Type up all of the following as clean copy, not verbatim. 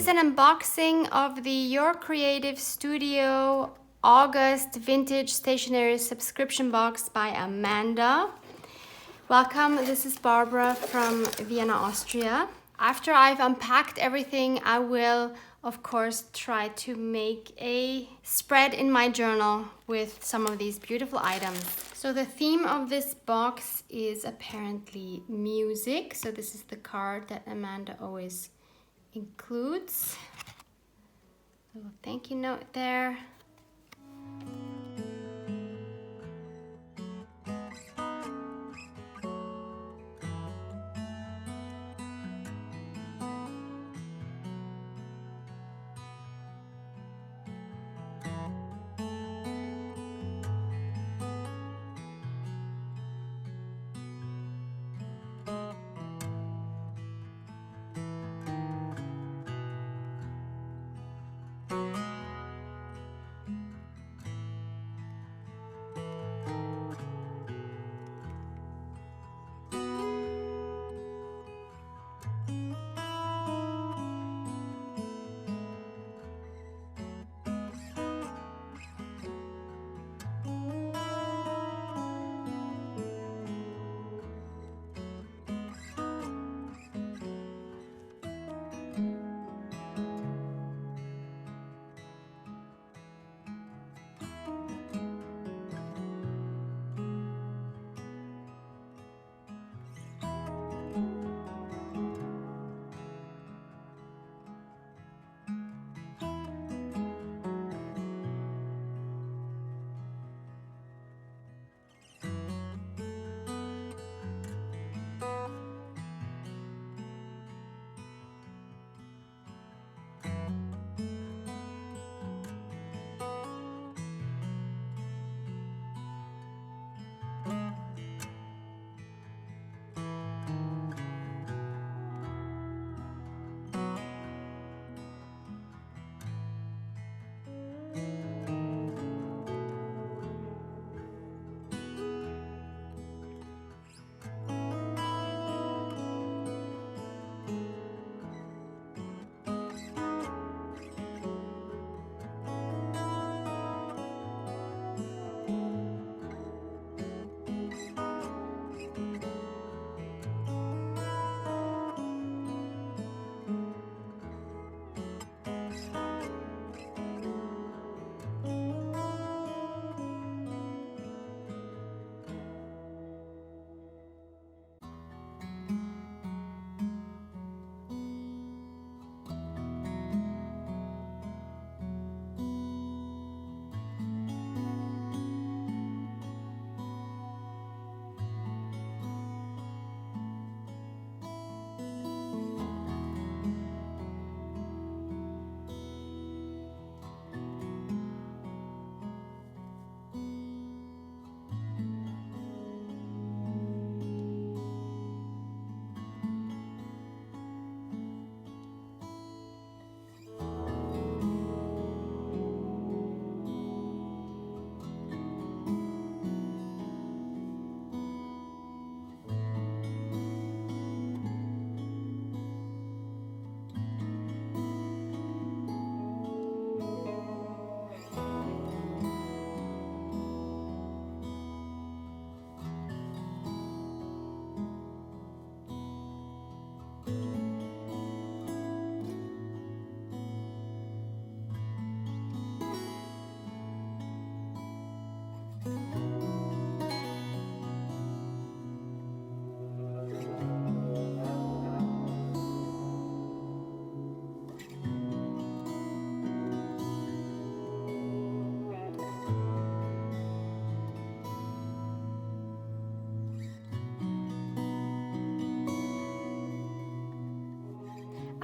is an unboxing of the Your Creative Studio August Vintage Stationery Subscription Box by Amanda. Welcome, this is Barbara from Vienna, Austria. After I've unpacked everything, I will, of course, try to make a spread in my journal with some of these beautiful items. So the theme of this box is apparently music. So this is the card that Amanda always includes. A little thank you note there.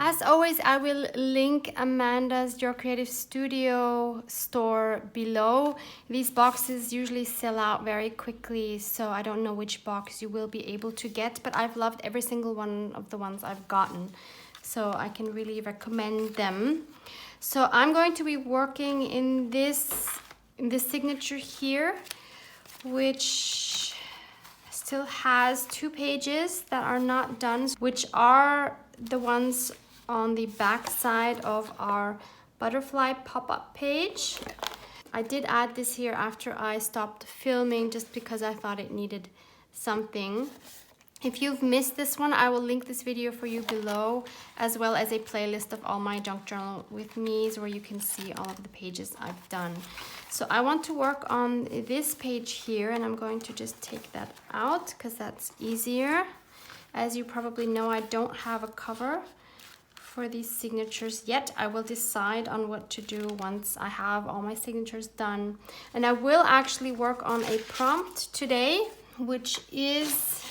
As always, I will link Amanda's Your Creative Studio store below. These boxes usually sell out very quickly, so I don't know which box you will be able to get, but I've loved every single one of the ones I've gotten, so I can really recommend them. So I'm going to be working in this signature here, which still has 2 pages that are not done, which are the ones on the back side of our butterfly pop-up page. I did add this here after I stopped filming just because I thought it needed something. If you've missed this one, I will link this video for you below, as well as a playlist of all my junk journal with me's where you can see all of the pages I've done. So I want to work on this page here, and I'm going to just take that out because that's easier. As you probably know, I don't have a cover for these signatures yet. I will decide on what to do once I have all my signatures done. And I will actually work on a prompt today, which is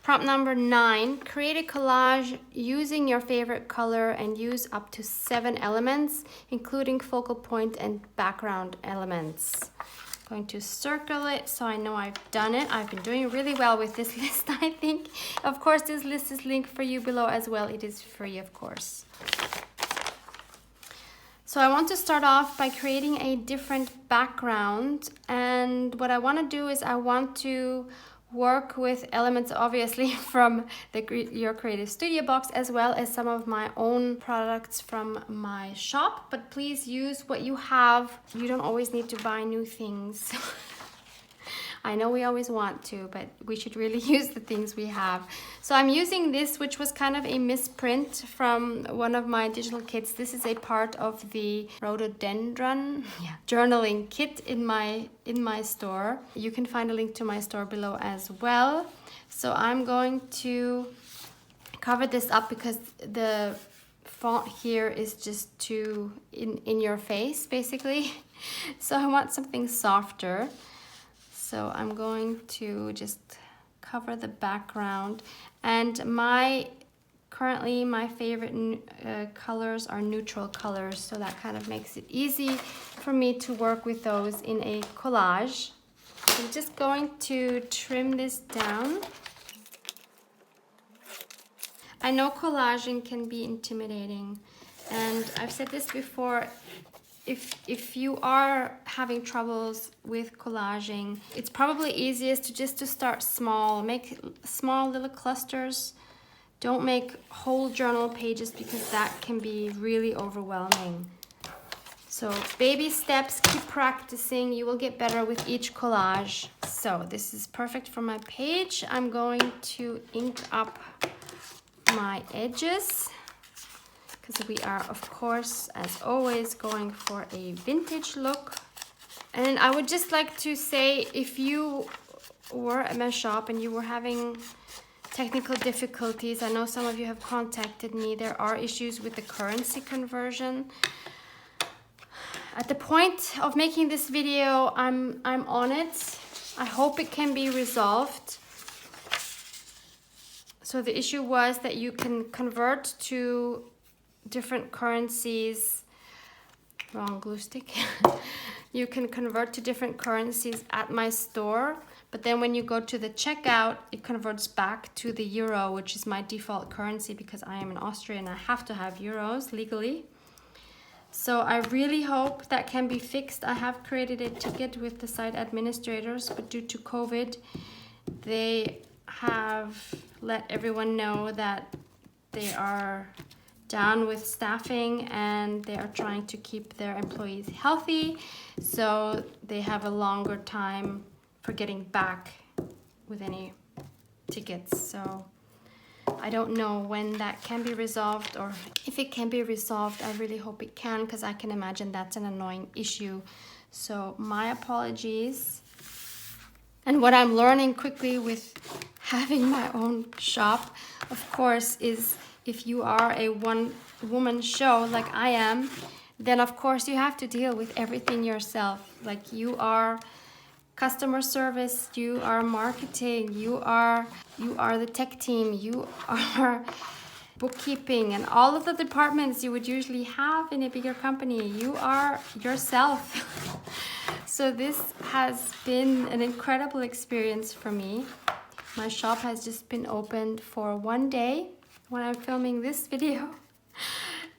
prompt number 9. Create a collage using your favorite color and use up to 7 elements, including focal point and background elements. I'm going to circle it so I know I've done it. I've been doing really well with this list, I think. Of course, this list is linked for you below as well. It is free, of course. So I want to start off by creating a different background. And what I want to do is I want to work with elements obviously from the Your Creative Studio box, as well as some of my own products from my shop, but please use what you have. You don't always need to buy new things. I know we always want to, but we should really use the things we have. So I'm using this, which was kind of a misprint from one of my digital kits. This is a part of the rhododendron journaling kit in my store. You can find a link to my store below as well. So I'm going to cover this up because the font here is just too in your face, basically. So I want something softer. So I'm going to just cover the background, and currently my favorite colors are neutral colors, so that kind of makes it easy for me to work with those in a collage. I'm just going to trim this down. I know collaging can be intimidating, and I've said this before. If you are having troubles with collaging, it's probably easiest to start small. Make small little clusters. Don't make whole journal pages because that can be really overwhelming. So baby steps, keep practicing. You will get better with each collage. So this is perfect for my page. I'm going to ink up my edges, because we are, of course, as always, going for a vintage look. And I would just like to say, if you were at my shop and you were having technical difficulties, I know some of you have contacted me, there are issues with the currency conversion. At the point of making this video, I'm on it. I hope it can be resolved. So the issue was that you can convert to different currencies, wrong glue stick. You can convert to different currencies at my store, but then when you go to the checkout, it converts back to the euro, which is my default currency because I am an Austrian. I have to have euros legally. So I really hope that can be fixed. I have created a ticket with the site administrators, but due to COVID, they have let everyone know that they are down with staffing and they are trying to keep their employees healthy, so they have a longer time for getting back with any tickets. So I don't know when that can be resolved, or if it can be resolved. I really hope it can, because I can imagine that's an annoying issue. So my apologies. And what I'm learning quickly with having my own shop, of course, is if you are a one-woman show like I am, then of course you have to deal with everything yourself. Like, you are customer service, you are marketing, you are the tech team, you are bookkeeping, and all of the departments you would usually have in a bigger company. You are yourself. So this has been an incredible experience for me. My shop has just been opened for 1 day when I'm filming this video,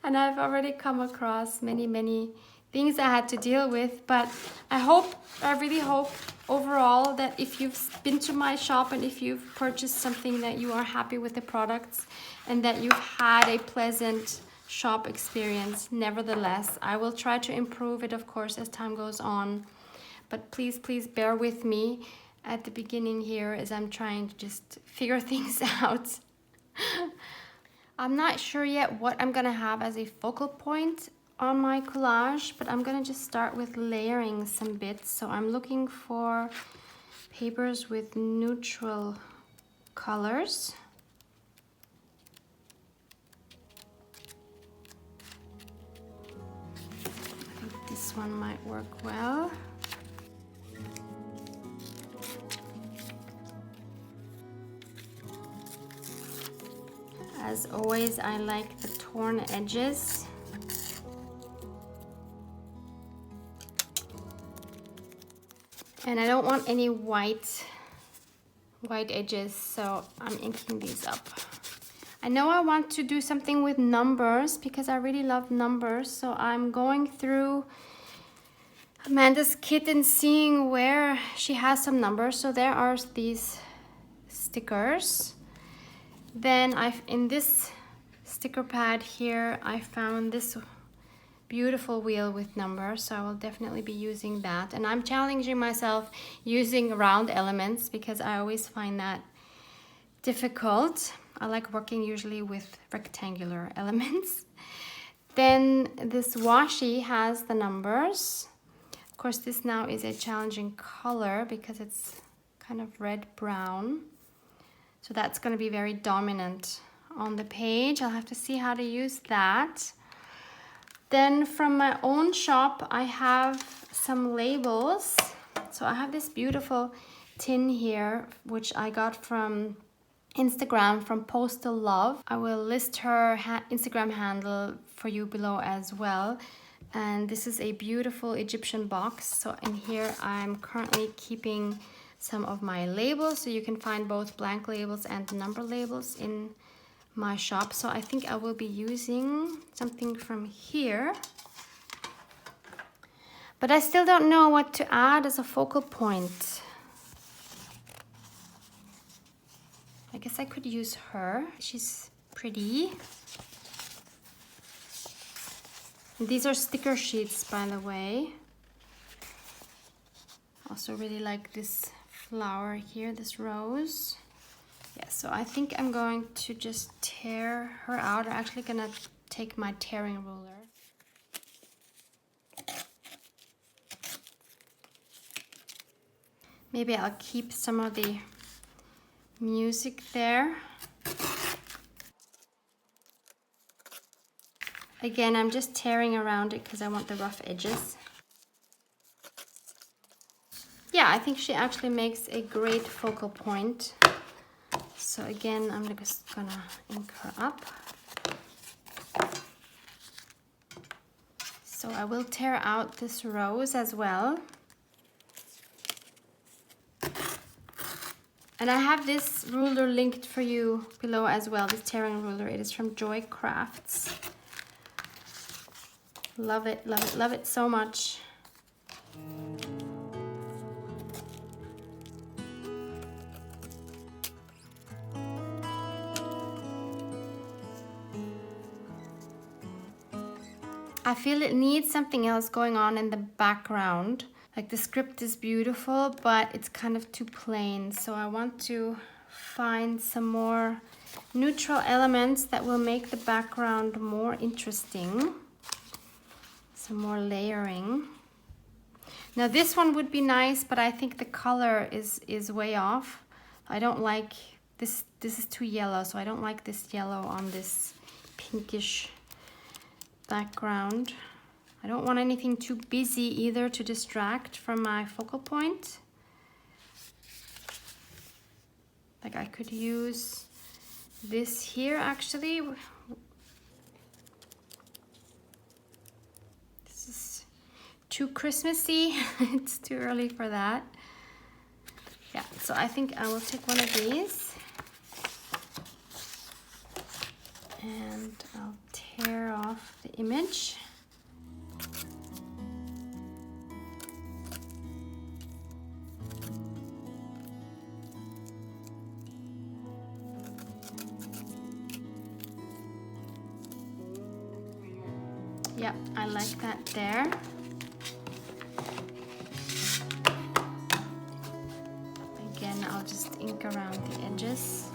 and I've already come across many things I had to deal with. But I really hope overall that if you've been to my shop and if you've purchased something, that you are happy with the products and that you've had a pleasant shop experience. Nevertheless, I will try to improve it, of course, as time goes on. But please, please bear with me at the beginning here as I'm trying to just figure things out. I'm not sure yet what I'm gonna have as a focal point on my collage, but I'm gonna just start with layering some bits. So I'm looking for papers with neutral colors. I think this one might work well. As always, I like the torn edges. And I don't want any white edges, so I'm inking these up. I know I want to do something with numbers because I really love numbers, so I'm going through Amanda's kit and seeing where she has some numbers. So there are these stickers. Then in this sticker pad here, I found this beautiful wheel with numbers, so I will definitely be using that. And I'm challenging myself using round elements because I always find that difficult. I like working usually with rectangular elements. Then this washi has the numbers. Of course, this now is a challenging color because it's kind of red-brown. So that's going to be very dominant on the page. I'll have to see how to use that. Then from my own shop, I have some labels. So I have this beautiful tin here, which I got from Instagram from Postal Love. I will list her Instagram handle for you below as well. And this is a beautiful Egyptian box. So in here, I'm currently keeping some of my labels. So you can find both blank labels and number labels in my shop. So I think I will be using something from here. But I still don't know what to add as a focal point. I guess I could use her. She's pretty. And these are sticker sheets, by the way. Also really like this flower here, this rose. Yeah, so I think I'm going to just tear her out. I'm actually gonna take my tearing ruler. Maybe I'll keep some of the music there. Again, I'm just tearing around it because I want the rough edges. Yeah, I think she actually makes a great focal point. So again, I'm just gonna ink her up. So I will tear out this rose as well. And I have this ruler linked for you below as well, this tearing ruler. It is from Joy Crafts. Love it, love it, love it so much. I feel it needs something else going on in the background. Like the script is beautiful, but it's kind of too plain. So I want to find some more neutral elements that will make the background more interesting. Some more layering. Now this one would be nice, but I think the color is way off. I don't like this. This is too yellow, so I don't like this yellow on this pinkish background. I don't want anything too busy either to distract from my focal point. Like I could use this here actually. This is too Christmassy. It's too early for that. Yeah, so I think I will take one of these and I'll tear off the image. Yep, I like that there. Again, I'll just ink around the edges.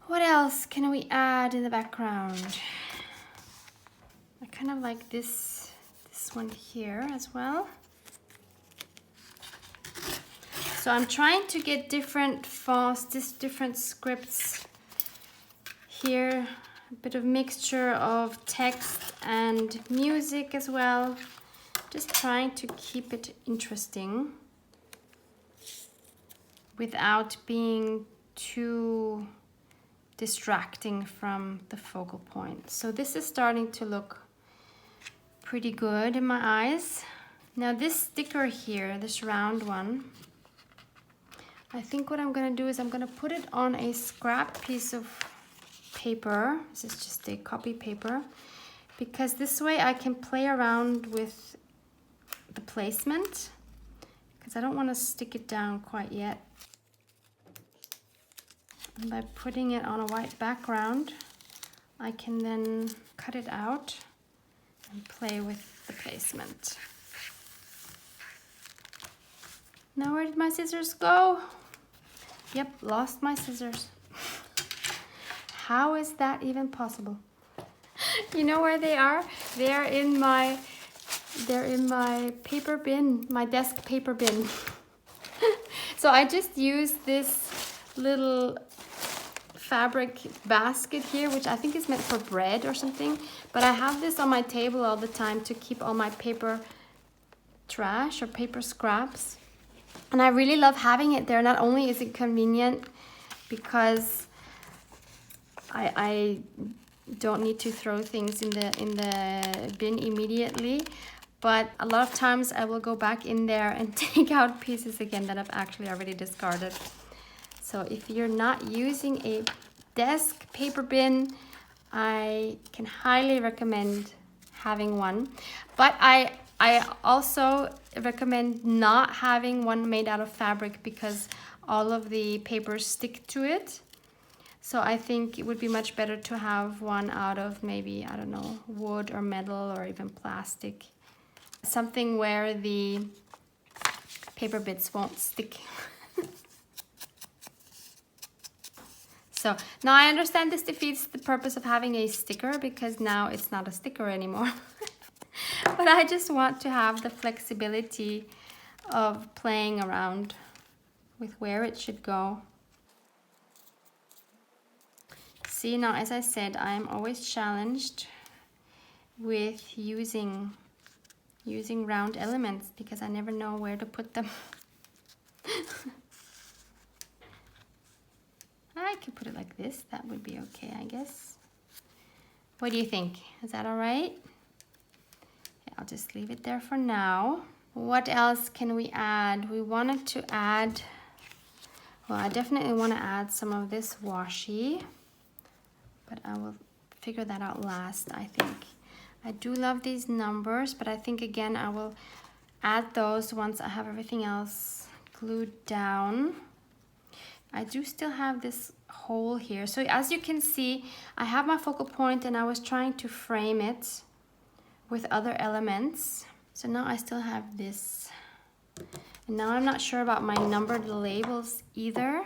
What else can we add in the background? I kind of like this one here as well. So I'm trying to get different fonts, different scripts here, a bit of mixture of text and music as well. Just trying to keep it interesting without being too distracting from the focal point. So this is starting to look pretty good in my eyes. Now this sticker here, this round one, I think what I'm gonna do is I'm gonna put it on a scrap piece of paper. This is just a copy paper, because this way I can play around with the placement, because I don't want to stick it down quite yet. And by putting it on a white background, I can then cut it out and play with the placement. Now where did my scissors go? Yep, lost my scissors. How is that even possible? You know where they are? They're in my paper bin, my desk paper bin. So I just used this little fabric basket here, which I think is meant for bread or something. But I have this on my table all the time to keep all my paper trash or paper scraps. And I really love having it there. Not only is it convenient because I don't need to throw things in the bin immediately, but a lot of times I will go back in there and take out pieces again that I've actually already discarded. So if you're not using a desk paper bin, I can highly recommend having one. But I also recommend not having one made out of fabric, because all of the papers stick to it. So I think it would be much better to have one out of maybe, I don't know, wood or metal or even plastic. Something where the paper bits won't stick. So now I understand this defeats the purpose of having a sticker, because now it's not a sticker anymore. But I just want to have the flexibility of playing around with where it should go. See, now as I said, I'm always challenged with using round elements, because I never know where to put them. I could put it like this. That would be okay, I guess. What do you think? Is that all right? Okay, I'll just leave it there for now. What else can we add? We wanted to add, well, I definitely want to add some of this washi, but I will figure that out last, I think. I do love these numbers, but I think again I will add those once I have everything else glued down. I do still have this hole here. So as you can see, I have my focal point and I was trying to frame it with other elements. So now I still have this. And now I'm not sure about my numbered labels either,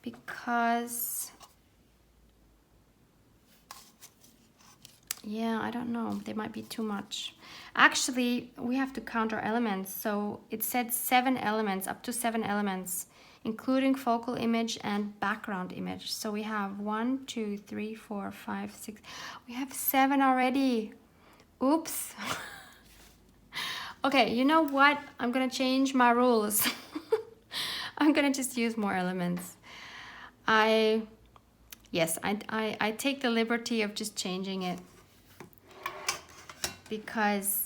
because, yeah, I don't know, they might be too much. Actually, we have to count our elements. So it said 7 elements, up to 7 elements, including focal image and background image. So we have 1, 2, 3, 4, 5, 6. We have 7 already. Oops. Okay, you know what? I'm gonna change my rules. I'm gonna just use more elements. I take the liberty of just changing it, because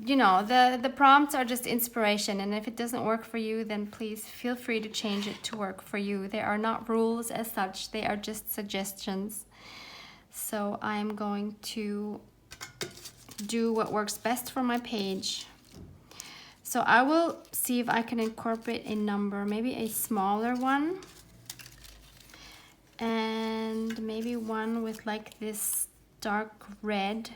you know, the prompts are just inspiration, and if it doesn't work for you, then please feel free to change it to work for you. They are not rules as such, they are just suggestions. So I'm going to do what works best for my page. So I will see if I can incorporate a number, maybe a smaller one. and maybe one with like this dark red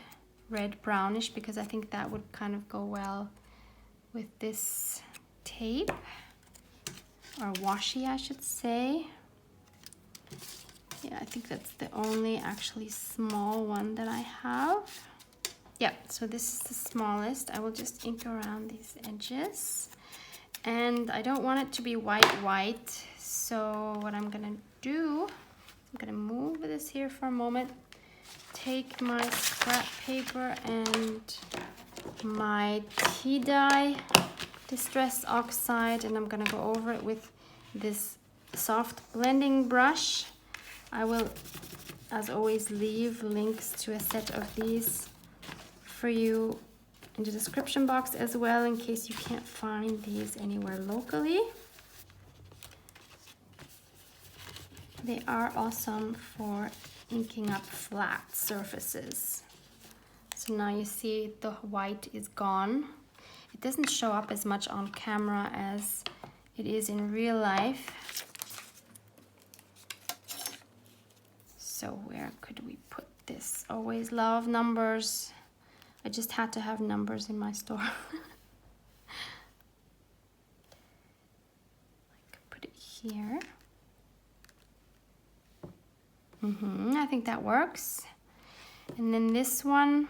brownish, because I think that would kind of go well with this tape, or washi I should say. Yeah, I think that's the only actually small one that I have. Yeah, so this is the smallest. I will just ink around these edges. And I don't want it to be white, so what I'm gonna do, I'm gonna move this here for a moment, take my scrap paper and my tea dye Distress Oxide, and I'm gonna go over it with this soft blending brush. I will, as always, leave links to a set of these for you in the description box as well, in case you can't find these anywhere locally. They are awesome for inking up flat surfaces. So now you see the white is gone. It doesn't show up as much on camera as it is in real life. So where could we put this? Always love numbers. I just had to have numbers in my store. I could put it here. I think that works. And then this one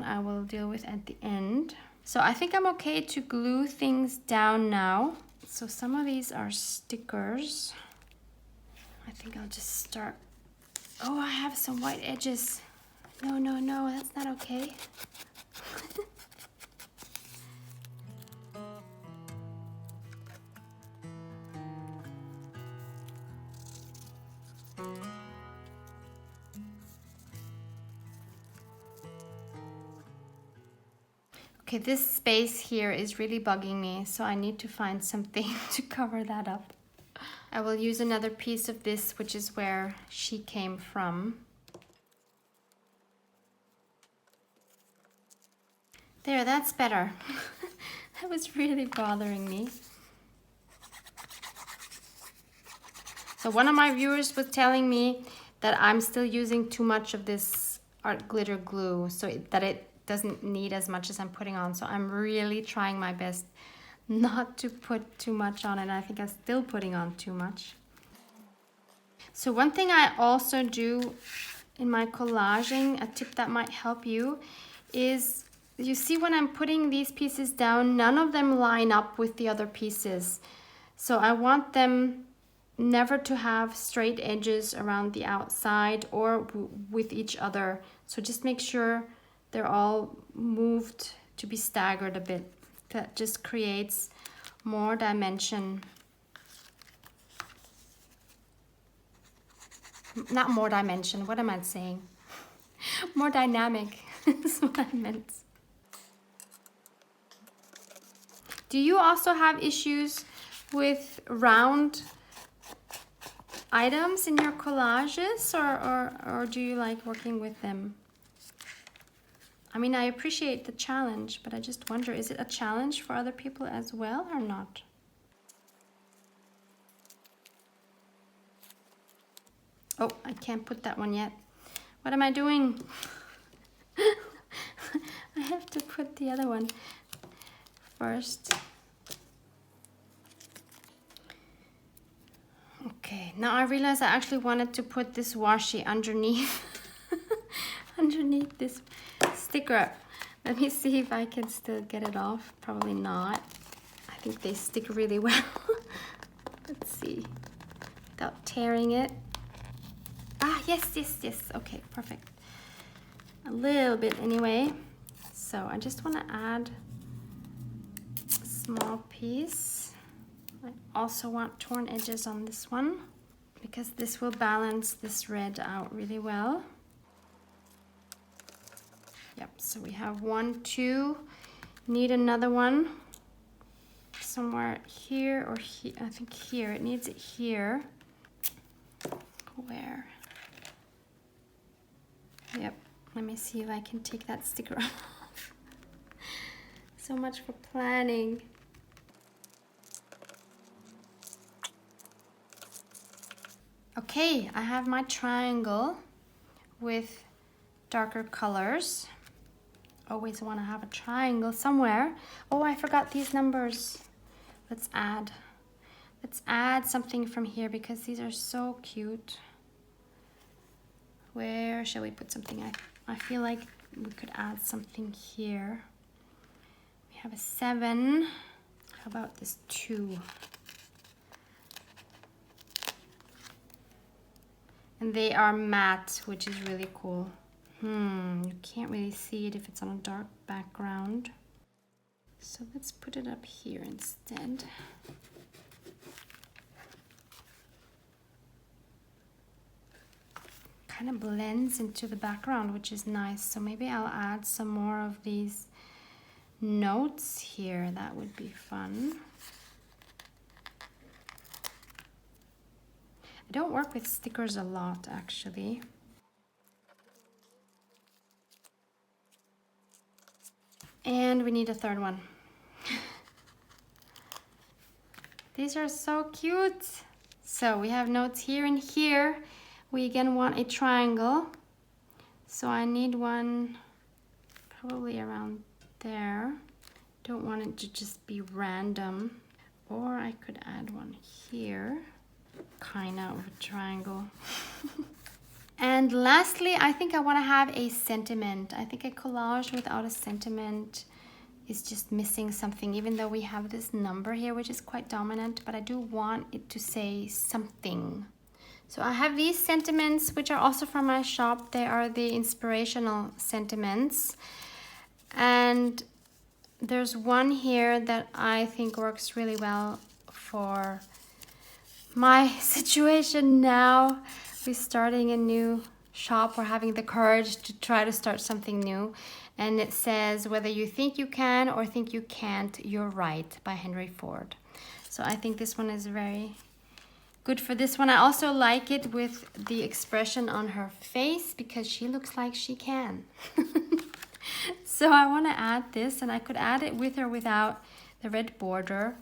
I will deal with at the end. So I think I'm okay to glue things down now. So some of these are stickers. I think I'll just start. Oh, I have some white edges. No, that's not okay. Okay, this space here is really bugging me, so I need to find something to cover that up. I will use another piece of this, which is where she came from. There, that's better. That was really bothering me. So one of my viewers was telling me that I'm still using too much of this art glitter glue, so that it doesn't need as much as I'm putting on. So I'm really trying my best not to put too much on it. I think I'm still putting on too much. So one thing I also do in my collaging, a tip that might help you, is you see when I'm putting these pieces down, none of them line up with the other pieces. So I want them never to have straight edges around the outside or with each other. So just make sure they're all moved to be staggered a bit. That just creates more dimension. Not more dimension, what am I saying? More dynamic is what I meant. Do you also have issues with round items in your collages, or do you like working with them? I mean, I appreciate the challenge, but I just wonder, is it a challenge for other people as well or not? Oh, I can't put that one yet. What am I doing? I have to put the other one first. Okay, now I realize I actually wanted to put this washi underneath underneath this sticker. Let me see if I can still get it off. Probably not. I think they stick really well. Let's see. Without tearing it. Ah, yes. Okay, perfect. A little bit anyway. So I just want to add a small piece. I also want torn edges on this one because this will balance this red out really well. Yep, so we have 1, 2. Need another one somewhere here or here. I think here. It needs it here. Where? Yep. Let me see if I can take that sticker off. So much for planning. Okay, I have my triangle with darker colors. Always want to have a triangle somewhere. Oh, I forgot these numbers. Let's add something from here because these are so cute. Where shall we put something? I feel like we could add something here. We have a 7. How about this 2? And they are matte, which is really cool. You can't really see it if it's on a dark background. So let's put it up here instead. Kind of blends into the background, which is nice. So maybe I'll add some more of these notes here. That would be fun. I don't work with stickers a lot, actually. And we need a third one. These are so cute. So we have notes here and here. We again want a triangle. So I need one probably around there. Don't want it to just be random. Or I could add one here. Kind of a triangle. And lastly, I think I want to have a sentiment. I think a collage without a sentiment is just missing something, even though we have this number here, which is quite dominant, but I do want it to say something. So I have these sentiments, which are also from my shop. They are the inspirational sentiments. And there's one here that I think works really well for my situation now. We're starting a new shop. We're having the courage to try to start something new. And it says, whether you think you can or think you can't, you're right, by Henry Ford. So I think this one is very good for this one. I also like it with the expression on her face because she looks like she can. So I want to add this, and I could add it with or without the red border.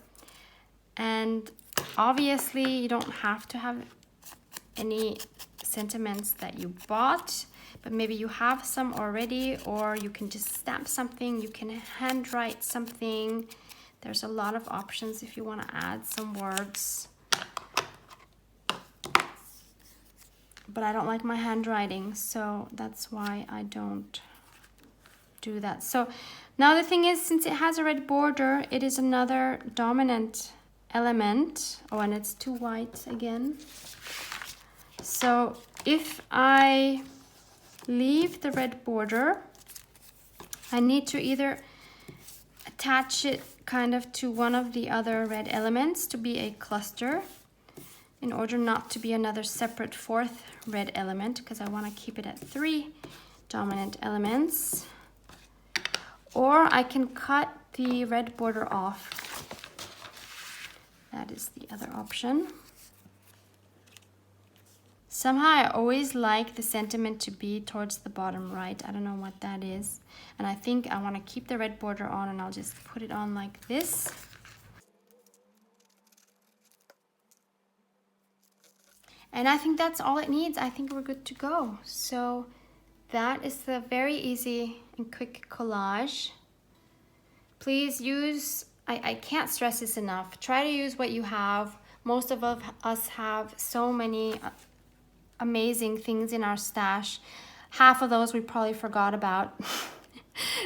And obviously you don't have to have any sentiments that you bought, but maybe you have some already, or you can just stamp something, you can handwrite something. There's a lot of options if you want to add some words. But I don't like my handwriting, so that's why I don't do that. So now the thing is, since it has a red border, it is another dominant element. Oh, and it's too white again. So if I leave the red border, I need to either attach it kind of to one of the other red elements to be a cluster in order not to be another separate fourth red element, because I want to keep it at 3 dominant elements. Or I can cut the red border off. That is the other option. Somehow I always like the sentiment to be towards the bottom right. I don't know what that is. And I think I want to keep the red border on, and I'll just put it on like this. And I think that's all it needs. I think we're good to go. So that is the very easy and quick collage. Please use, I can't stress this enough, try to use what you have. Most of us have so many amazing things in our stash. Half of those we probably forgot about.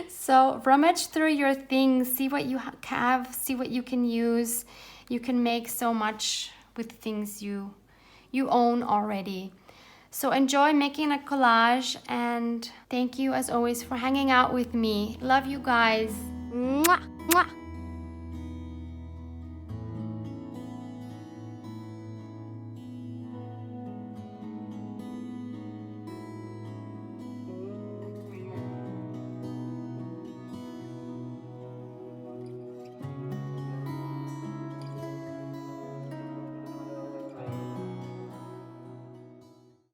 So rummage through your things, see what you have, see what you can use. You can make so much with things you own already. So enjoy making a collage, and thank you as always for hanging out with me. Love you guys. Mwah, mwah.